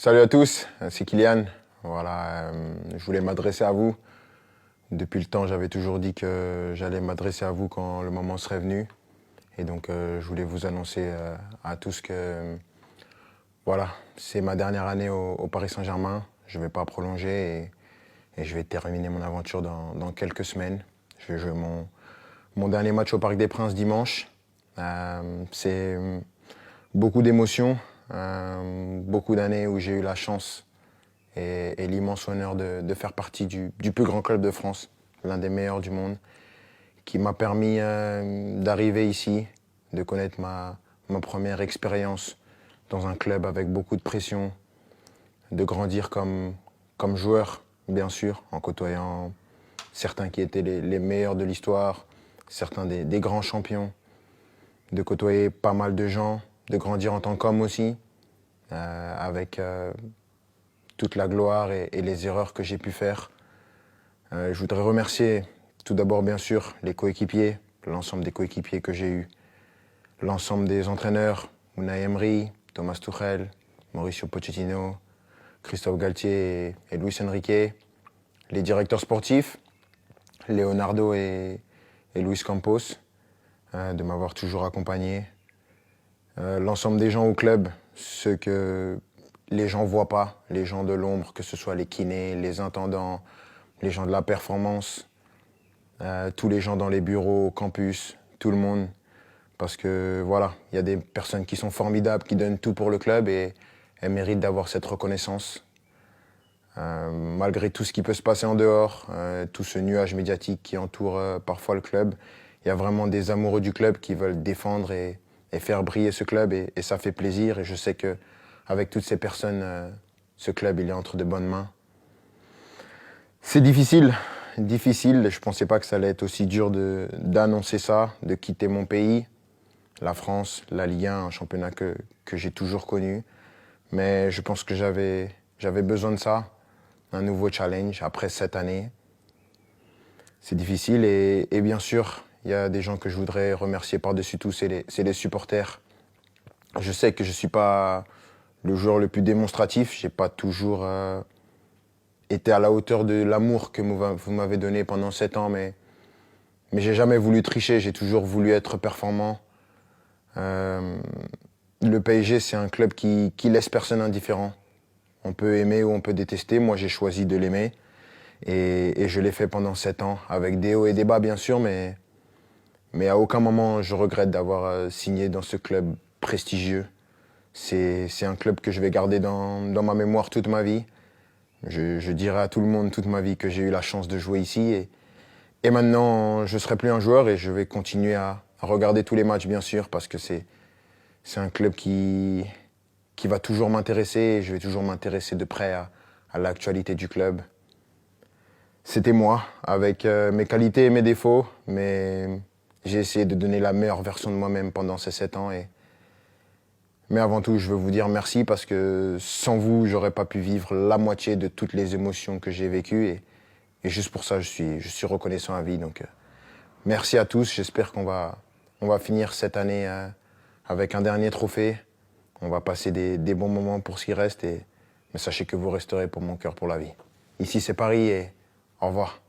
Salut à tous, c'est Kylian. Voilà, je voulais m'adresser à vous. Depuis le temps, j'avais toujours dit que j'allais m'adresser à vous quand le moment serait venu. Et donc, je voulais vous annoncer à tous que voilà, c'est ma dernière année au Paris Saint-Germain. Je ne vais pas prolonger et je vais terminer mon aventure dans quelques semaines. Je vais jouer mon dernier match au Parc des Princes dimanche. C'est beaucoup d'émotions, beaucoup d'années où j'ai eu la chance et l'immense honneur de faire partie du plus grand club de France, l'un des meilleurs du monde, qui m'a permis d'arriver ici, de connaître ma première expérience dans un club avec beaucoup de pression, de grandir comme joueur, bien sûr, en côtoyant certains qui étaient les meilleurs de l'histoire, certains des grands champions, de côtoyer pas mal de gens, de grandir en tant qu'homme aussi, avec toute la gloire et les erreurs que j'ai pu faire. Je voudrais remercier tout d'abord, bien sûr, les coéquipiers, l'ensemble des coéquipiers que j'ai eus, l'ensemble des entraîneurs, Unai Emery, Thomas Tuchel, Mauricio Pochettino, Christophe Galtier et Luis Enrique, les directeurs sportifs, Leonardo et Luis Campos, de m'avoir toujours accompagné, l'ensemble des gens au club, ceux que les gens ne voient pas, les gens de l'ombre, que ce soit les kinés, les intendants, les gens de la performance, tous les gens dans les bureaux, au campus, tout le monde. Parce que voilà, il y a des personnes qui sont formidables, qui donnent tout pour le club et elles méritent d'avoir cette reconnaissance. Malgré tout ce qui peut se passer en dehors, tout ce nuage médiatique qui entoure parfois le club, il y a vraiment des amoureux du club qui veulent défendre et faire briller ce club et ça fait plaisir. Et je sais qu'avec toutes ces personnes, ce club il est entre de bonnes mains. C'est difficile. Je ne pensais pas que ça allait être aussi dur d'annoncer ça, de quitter mon pays, la France, la Ligue 1, un championnat que j'ai toujours connu. Mais je pense que j'avais besoin de ça, un nouveau challenge après 7 années. C'est difficile et bien sûr, il y a des gens que je voudrais remercier par-dessus tout, c'est les supporters. Je sais que je ne suis pas le joueur le plus démonstratif, je n'ai pas toujours été à la hauteur de l'amour que vous m'avez donné pendant 7 ans, mais j'ai jamais voulu tricher, j'ai toujours voulu être performant. Le PSG, c'est un club qui laisse personne indifférent. On peut aimer ou on peut détester. Moi, j'ai choisi de l'aimer et je l'ai fait pendant 7 ans, avec des hauts et des bas, bien sûr, mais à aucun moment je regrette d'avoir signé dans ce club prestigieux. C'est un club que je vais garder dans ma mémoire toute ma vie. Je dirai à tout le monde toute ma vie que j'ai eu la chance de jouer ici. Et maintenant, je ne serai plus un joueur et je vais continuer à regarder tous les matchs, bien sûr, parce que c'est un club qui va toujours m'intéresser et je vais toujours m'intéresser de près à l'actualité du club. C'était moi, avec mes qualités et mes défauts, mais j'ai essayé de donner la meilleure version de moi-même pendant ces 7 ans. Mais avant tout, je veux vous dire merci parce que sans vous, j'aurais pas pu vivre la moitié de toutes les émotions que j'ai vécues. Et juste pour ça, je suis reconnaissant à vie. Donc, merci à tous. J'espère qu'on va finir cette année avec un dernier trophée. On va passer des bons moments pour ce qui reste. Mais sachez que vous resterez pour mon cœur pour la vie. Ici, c'est Paris et au revoir.